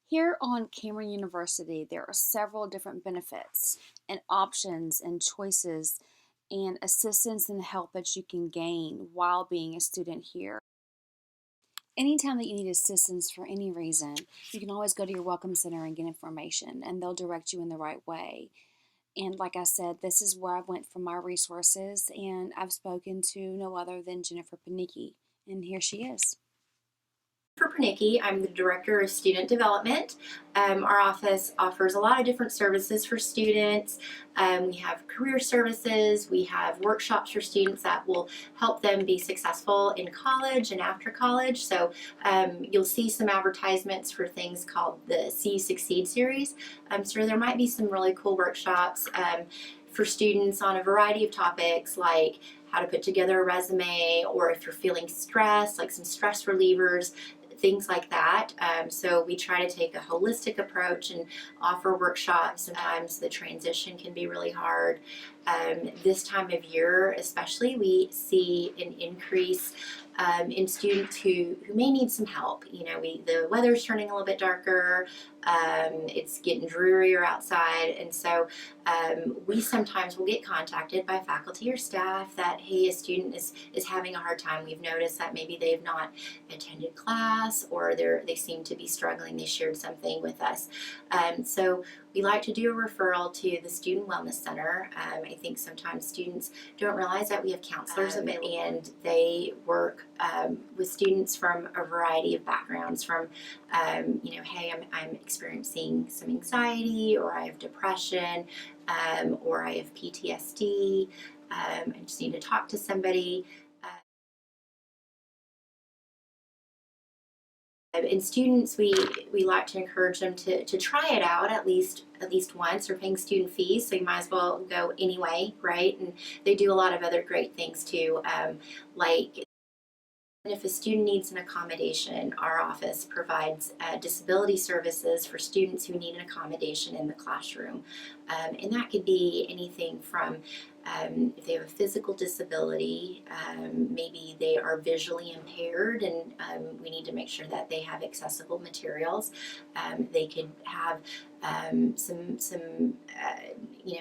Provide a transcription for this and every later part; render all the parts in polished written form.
Here on Cameron University, there are several different benefits and options and choices and assistance and help that you can gain while being a student here. Anytime that you need assistance for any reason, you can always go to your Welcome Center and get information, and they'll direct you in the right way. And like I said, this is where I went for my resources, and I've spoken to no other than Jennifer Panicki, and here she is. For Pernicki, I'm the Director of Student Development. Our office offers a lot of different services for students. We have career services, we have workshops for students that will help them be successful in college and after college. So you'll see some advertisements for things called the See You Succeed series. So there might be some really cool workshops for students on a variety of topics like how to put together a resume, or if you're feeling stressed, like some stress relievers, things like that. So we try to take a holistic approach and offer workshops. Sometimes the transition can be really hard. This time of year especially, we see an increase in students who may need some help. You know, the weather's turning a little bit darker, it's getting drearier outside, and so we sometimes will get contacted by faculty or staff that, hey, a student is having a hard time. We've noticed that maybe they've not attended class, or they seem to be struggling. They shared something with us. So we like to do a referral to the Student Wellness Center. I think sometimes students don't realize that we have counselors available, and they work with students from a variety of backgrounds, from hey, I'm experiencing some anxiety, or I have depression, or I have PTSD, I just need to talk to somebody. And students, we like to encourage them to try it out at least once. They're paying student fees, so you might as well go anyway, right? And they do a lot of other great things too, like if a student needs an accommodation, our office provides disability services for students who need an accommodation in the classroom. And that could be anything from if they have a physical disability, maybe they are visually impaired, and we need to make sure that they have accessible materials. They could have some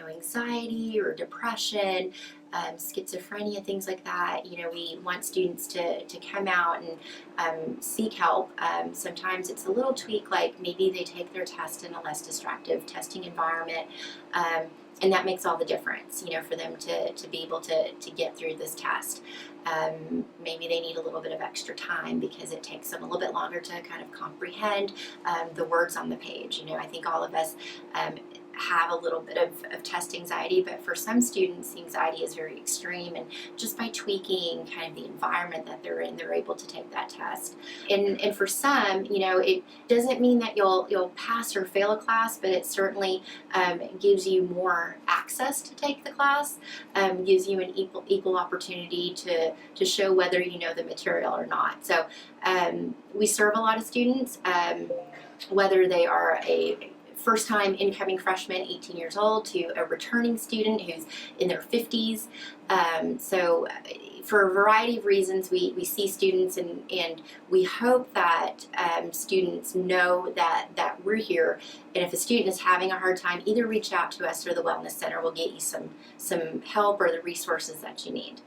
anxiety or depression, schizophrenia, things like that. You know, we want students to come out and seek help. Sometimes it's a little tweak, like maybe they take their test in a less distractive testing environment. And that makes all the difference, you know, for them to be able to get through this test. Maybe they need a little bit of extra time because it takes them a little bit longer to kind of comprehend the words on the page. You know, I think all of us have a little bit of test anxiety, but for some students, anxiety is very extreme, and just by tweaking kind of the environment that they're in, they're able to take that test. And for some, you know, it doesn't mean that you'll pass or fail a class, but it certainly gives you more access to take the class, gives you an equal opportunity to show whether you know the material or not. So we serve a lot of students, whether they are a first-time incoming freshman, 18 years old, to a returning student who's in their 50s. So for a variety of reasons, we see students, and we hope that students know that we're here. And if a student is having a hard time, either reach out to us or the Wellness Center. We'll get you some help or the resources that you need.